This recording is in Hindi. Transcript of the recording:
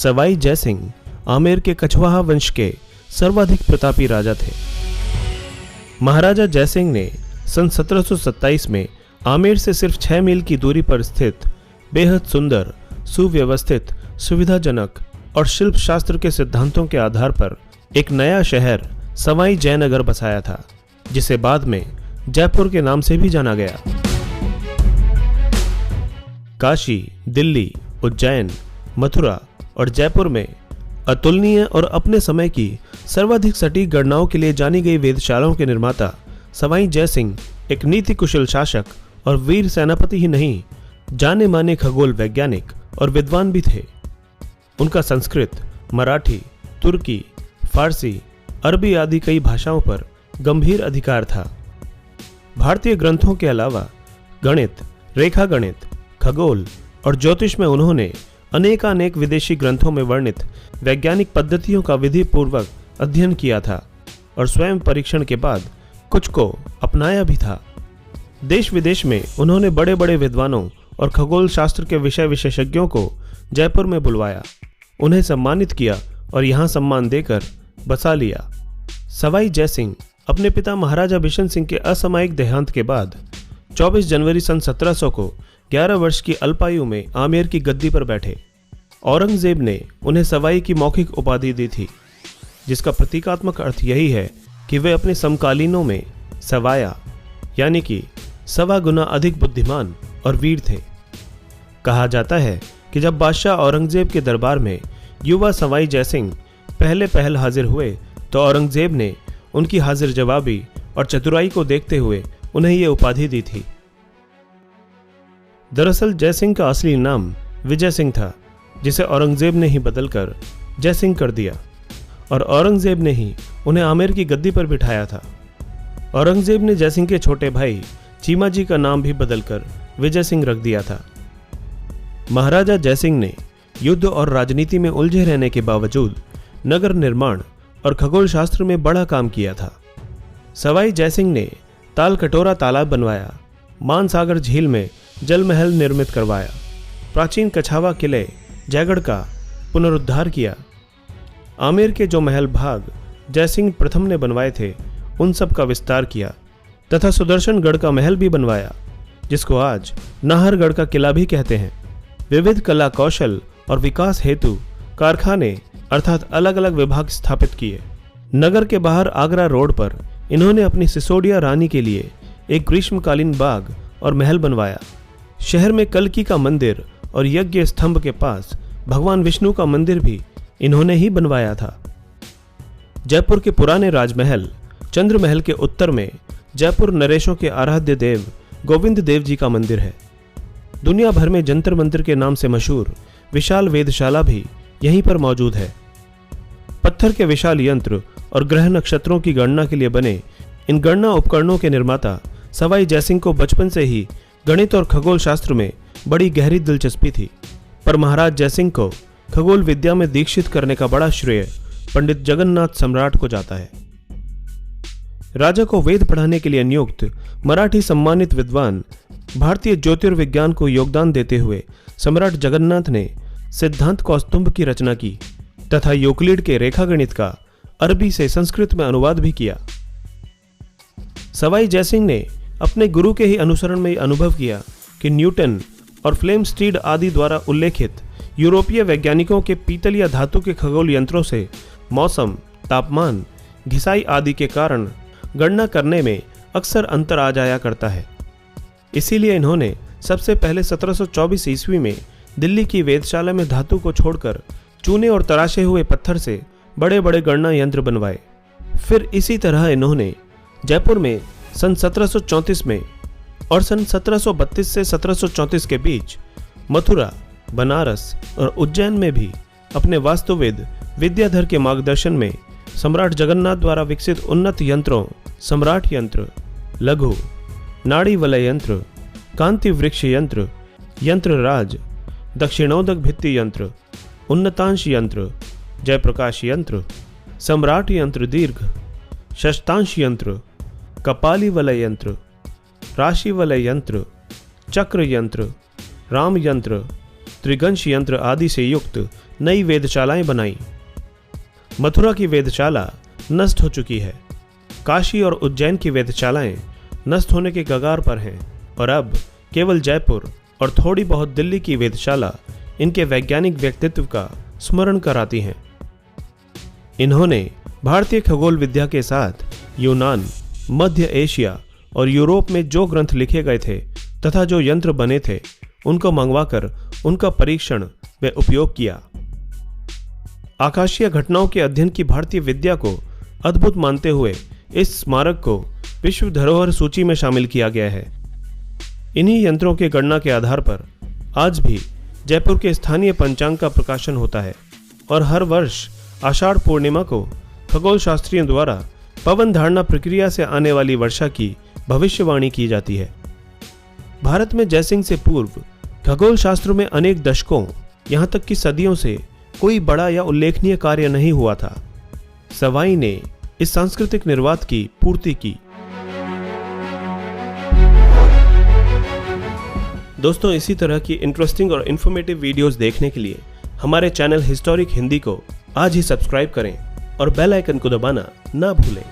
सवाई जयसिंह आमेर के कछवाहा वंश के सर्वाधिक प्रतापी राजा थे। महाराजा जयसिंह ने सन 1727 में आमेर से सिर्फ 6 मील की दूरी पर स्थित बेहद सुंदर, सुव्यवस्थित, सुविधाजनक और शिल्प शास्त्र के सिद्धांतों के आधार पर एक नया शहर सवाई जयनगर बसाया था, जिसे बाद में जयपुर के नाम से भी जाना गया। काशी, दिल्ली, उज्जैन, मथुरा और जयपुर में अतुलनीय और अपने समय की सर्वाधिक सटीक गणनाओं के लिए जानी गई वेधशालाओं के निर्माता सवाई जयसिंह एक नीति कुशल शासक और वीर सेनापति ही नहीं, जाने माने खगोल वैज्ञानिक और विद्वान भी थे। उनका संस्कृत, मराठी, तुर्की, फारसी, अरबी आदि कई भाषाओं पर गंभीर अधिकार था। भारतीय ग्रंथों के अलावा गणित, रेखा गणित, खगोल और ज्योतिष में उन्होंने अनेकानेक विदेशी ग्रंथों में वर्णित वैज्ञानिक पद्धतियों का विधि पूर्वक अध्ययन किया था और स्वयं परीक्षण के बाद कुछ को अपनाया भी था। देश विदेश में उन्होंने बड़े बड़े विद्वानों और खगोल शास्त्र के विषय विशेषज्ञों को जयपुर में बुलवाया, उन्हें सम्मानित किया और यहाँ सम्मान देकर बसा लिया। सवाई जयसिंह अपने पिता महाराजा बिशन सिंह के असामयिक देहांत के बाद 24 जनवरी सन 1700 को 11 वर्ष की अल्पायु में आमेर की गद्दी पर बैठे। औरंगजेब ने उन्हें सवाई की मौखिक उपाधि दी थी, जिसका प्रतीकात्मक अर्थ यही है कि वे अपने समकालीनों में सवाया यानी कि सवा गुना अधिक बुद्धिमान और वीर थे। कहा जाता है कि जब बादशाह औरंगजेब के दरबार में युवा सवाई जयसिंह पहल हाजिर हुए तो औरंगजेब ने उनकी हाजिर जवाबी और चतुराई को देखते हुए उन्हें ये उपाधि दी थी। दरअसल जयसिंह का असली नाम विजय सिंह था, जिसे औरंगजेब ने ही बदलकर जयसिंह कर दिया और औरंगजेब ने ही उन्हें आमेर की गद्दी पर बिठाया था। औरंगजेब ने जयसिंह के छोटे भाई चीमा जी का नाम भी बदलकर विजय सिंह रख दिया था। महाराजा जयसिंह ने युद्ध और राजनीति में उलझे रहने के बावजूद नगर निर्माण और खगोल शास्त्र में बड़ा काम किया था। सवाई जयसिंह ने ताल कटोरा तालाब बनवाया, मानसागर झील में जल महल निर्मित करवाया, प्राचीन कछावा किले जयगढ़ का पुनरुद्धार किया। आमेर के जो महल भाग जयसिंह प्रथम ने बनवाए थे उन सब का विस्तार किया तथा सुदर्शनगढ़ का महल भी बनवाया, जिसको आज नाहरगढ़ का किला भी कहते हैं। विविध कला कौशल और विकास हेतु कारखाने अर्थात अलग अलग विभाग स्थापित किए। नगर के बाहर आगरा रोड पर इन्होंने अपनी सिसोदिया रानी के लिए एक ग्रीष्मकालीन बाग और महल बनवाया। शहर में कल्की का मंदिर और यज्ञ स्तंभ के पास भगवान विष्णु का मंदिर भी इन्होंने ही बनवाया था। जयपुर के पुराने राजमहल चंद्र महल के उत्तर में जयपुर नरेशों के आराध्य देव गोविंद देव जी का मंदिर है। दुनिया भर में जंतर मंतर के नाम से मशहूर विशाल वेधशाला भी यहीं पर मौजूद है। पत्थर के विशाल यंत्र और ग्रह नक्षत्रों की गणना के लिए बने इन गणना उपकरणों के निर्माता सवाई जयसिंह को बचपन से ही गणित और खगोल शास्त्र में बड़ी गहरी दिलचस्पी थी, पर महाराज जयसिंह को खगोल विद्या में दीक्षित करने का बड़ा श्रेय पंडित जगन्नाथ सम्राट को जाता है। राजा को वेद पढ़ाने के लिए नियुक्त मराठी सम्मानित विद्वान भारतीय ज्योतिर्विज्ञान को योगदान देते हुए सम्राट जगन्नाथ ने सिद्धांत कौस्तुभ की रचना की तथा यूक्लिड के रेखागणित का अरबी से संस्कृत में अनुवाद भी किया। सवाई जयसिंह ने अपने गुरु के ही अनुसरण में अनुभव किया कि न्यूटन और फ्लेमस्टीड आदि द्वारा उल्लेखित यूरोपीय वैज्ञानिकों के पीतल या धातु के खगोल यंत्रों से मौसम, तापमान, घिसाई आदि के कारण गणना करने में अक्सर अंतर आ जाया करता है। इसीलिए इन्होंने सबसे पहले 1724 ईस्वी में दिल्ली की वेधशाला में धातु को छोड़कर चूने और तराशे हुए पत्थर से बड़े बड़े गणना यंत्र बनवाए। फिर इसी तरह इन्होंने जयपुर में सन 1734 में और सन 1732 से 1734 के बीच मथुरा, बनारस और उज्जैन में भी अपने वास्तुविद विद्याधर के मार्गदर्शन में सम्राट जगन्नाथ द्वारा विकसित उन्नत यंत्रों सम्राट यंत्र, लघु, नाड़ी वलय यंत्र, कांति वृक्ष यंत्र, यंत्र राज, दक्षिणोदक भित्ति यंत्र, उन्नतांश यंत्र, जयप्रकाश यंत्र, सम्राट यंत्र दीर्घ, षष्ठांश यंत्र, कपाली वलय यंत्र, राशि वलय यंत्र, चक्र यंत्र, राम यंत्र, त्रिगंश यंत्र आदि से युक्त नई वेधशालाएं बनाई। मथुरा की वेधशाला नष्ट हो चुकी है। काशी और उज्जैन की वेधशालाएं नष्ट होने के कगार पर हैं और अब केवल जयपुर और थोड़ी बहुत दिल्ली की वेधशाला इनके वैज्ञानिक व्यक्तित्व का स्मरण कराती हैं। इन्होंने भारतीय खगोल विद्या के साथ यूनान, मध्य एशिया और यूरोप में जो ग्रंथ लिखे गए थे तथा जो यंत्र बने थे उनको मंगवाकर उनका परीक्षण व उपयोग किया। आकाशीय घटनाओं के अध्ययन की भारतीय विद्या को अद्भुत मानते हुए इस स्मारक को विश्व धरोहर सूची में शामिल किया गया है। इन्हीं यंत्रों के गणना के आधार पर आज भी जयपुर के स्थानीय पंचांग का प्रकाशन होता है और हर वर्ष आषाढ़ पूर्णिमा को खगोल शास्त्रियों द्वारा पवन धारणा प्रक्रिया से आने वाली वर्षा की भविष्यवाणी की जाती है। भारत में जयसिंह से पूर्व खगोल शास्त्र में अनेक दशकों यहाँ तक कि सदियों से कोई बड़ा या उल्लेखनीय कार्य नहीं हुआ था। सवाई ने इस सांस्कृतिक निर्वात की पूर्ति की। दोस्तों, इसी तरह की इंटरेस्टिंग और इन्फॉर्मेटिव वीडियोस देखने के लिए हमारे चैनल हिस्टोरिक हिंदी को आज ही सब्सक्राइब करें और बेल आइकन को दबाना ना भूलें।